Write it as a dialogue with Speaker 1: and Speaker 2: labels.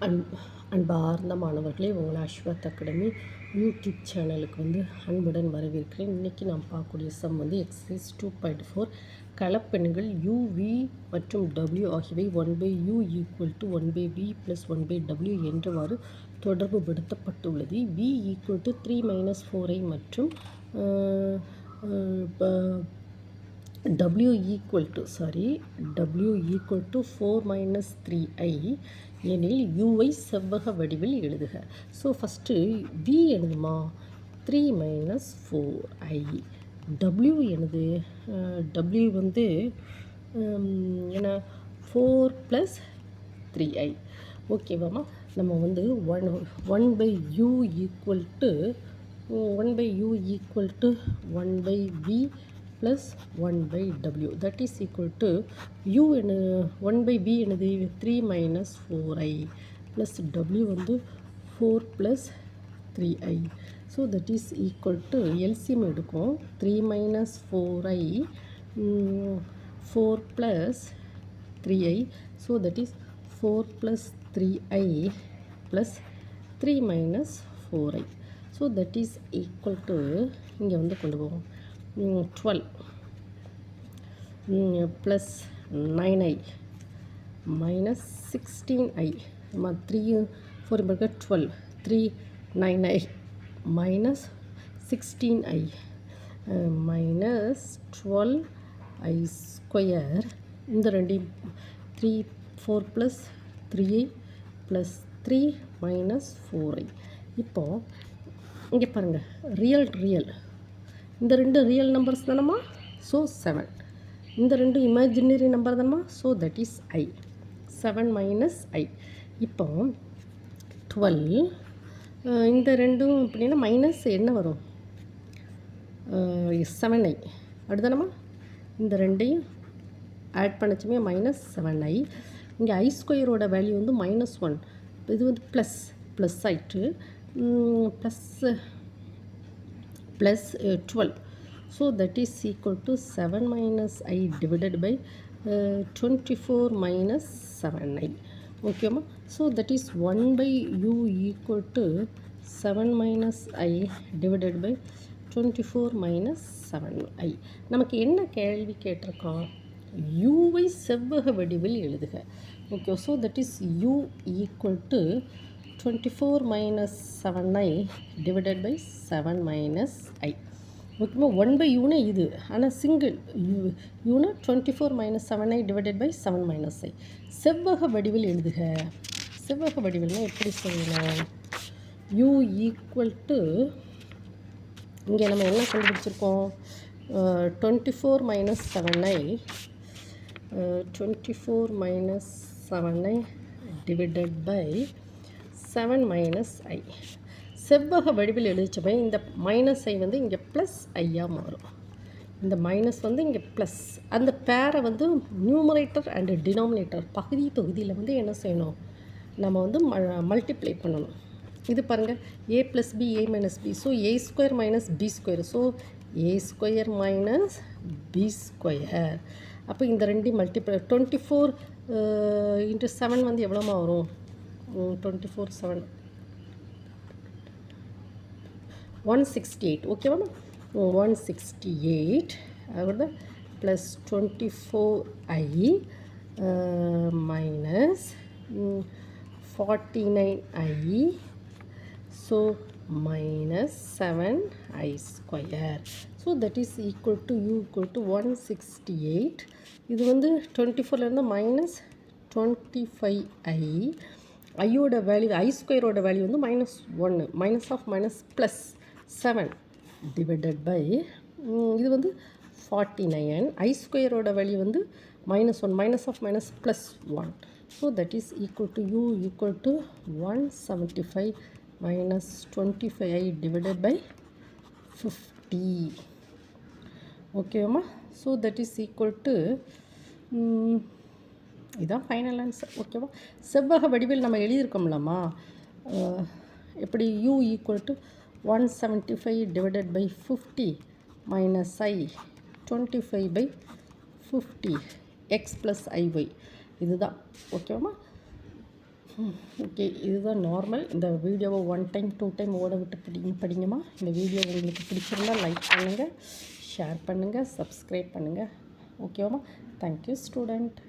Speaker 1: அன்பார்ந்த மாணவர்களே, உங்களை அஸ்வத் அகாடமி யூடியூப் சேனலுக்கு அன்புடன் வரவேற்கிறேன். இன்றைக்கி நாம் பார்க்கக்கூடிய சம் எக்ஸசைஸ் 2.4 கலப்பெண்கள் u, v மற்றும் w ஆகியவை 1/u = 1/v + 1/w என்றவாறு தொடர்புபடுத்தப்பட்டுள்ளது. v = 3 - 4i மற்றும் w = 4 - 3i எனில் uவை செவ்வக வடிவில் எழுதுக. So first v எழுதுமா 3 - 4i. w என்னது w என்ன 4 + 3i. ஓகேவாம்மா, நம்ம 1/u = 1/v + 1/w, that is equal to u 1/v என்னது 3 - 4i plus w 4 + 3i. so that is equal to LCM எடுக்கும் 3 - 4i 4 + 3i, so that is 4 + 3i plus 3 - 4i. so that is equal to இங்கே கொண்டு போவோம் 12 plus 9i minus 16i. 3 4 12 3 9i minus 16i minus 12i square. இந்த ரெண்டையும் 3 4 plus 3i plus 3 minus 4i. இப்போ இங்கே பாருங்கள், real இந்த ரெண்டு ரியல் நம்பர்ஸ் தானம்மா, ஸோ 7. இந்த ரெண்டு இமேஜினரி நம்பர் தானம்மா, so that is i. 7 minus i. இப்போ 12 இந்த ரெண்டும் அப்படின்னா மைனஸ் என்ன வரும் 7i அடுத்தானம்மா. இந்த ரெண்டையும் ஆட் பண்ணச்சுமே -7i. இங்கே i ஸ்கொயரோட வேல்யூ -1, இது ப்ளஸ் ஆயிட்டு plus 12. so that is equal to 7 minus i divided by 24 minus 7i. ஓகேம்மா, so that is 1/u equal to 7 minus i divided by 24 minus 7i. நமக்கு என்ன கேள்வி கேட்டிருக்கோம், uவை செவ்வக வடிவில் எழுதுக. Okay, so that is u equal to 24 minus 7i divided by 7 minus i. ஓகேம்மா, 1/uனா இது, ஆனால் single யூனா 24 minus 7i divided by 7 minus i. செவ்வக வடிவில் எழுதுக. செவ்வக வடிவில்னா எப்படி செய்யணும், u equal to இங்கே நம்ம என்ன கண்டுபிடிச்சிருக்கோம் 24 minus 7i 24 minus 7i divided by 7 minus i. செவ்வக வடிவில் எழுதிச்சமே இந்த மைனஸ் ஐ இங்கே ப்ளஸ் ஐயாக மாறும். இந்த மைனஸ் இங்கே ப்ளஸ், அந்த பேரை நியூமரேட்டர் அண்டு டினாமினேட்டர் பகுதி தொகுதியில் என்ன செய்யணும், நம்ம மல்டிப்ளை பண்ணணும். இது பாருங்கள், a + b a - b, so a² - b², so a² - b². அப்போ இந்த ரெண்டையும் மல்டிப்ளை 24 × 7 எவ்வளோமா வரும் 24 7 168. ஓகேவா, 168 அதாவது plus 24i minus 49i, so minus 7i square. So that is equal to u = 168. இது 24லேருந்து minus 25i. ஐயோட வேல்யூ i ஸ்கொயரோட value -1 minus of minus plus 7 divided by இது 49. i ஸ்கொயரோட value -1 minus of minus plus 1. So that is equal to u equal to 175 minus 25i divided by 50. ஓகேவாம்மா, so that is equal to இதுதான் final answer. ஓகேவா, செவ்வக வடிவில் நம்ம எழுதியிருக்கோம்லம்மா, எப்படி u = 175 divided by 50 minus i 25/50 x plus iy. இதுதான். ஓகேவாம்மா, okay, இதுதான் normal. இந்த வீடியோவை 1 டைம் 2 டைம் ஓட விட்டு படிங்கம்மா. இந்த வீடியோ உங்களுக்கு பிடிச்சிருந்தால் லைக் பண்ணுங்கள், ஷேர் பண்ணுங்கள், சப்ஸ்கிரைப் பண்ணுங்கள். ஓகேவாம்மா? Thank you student.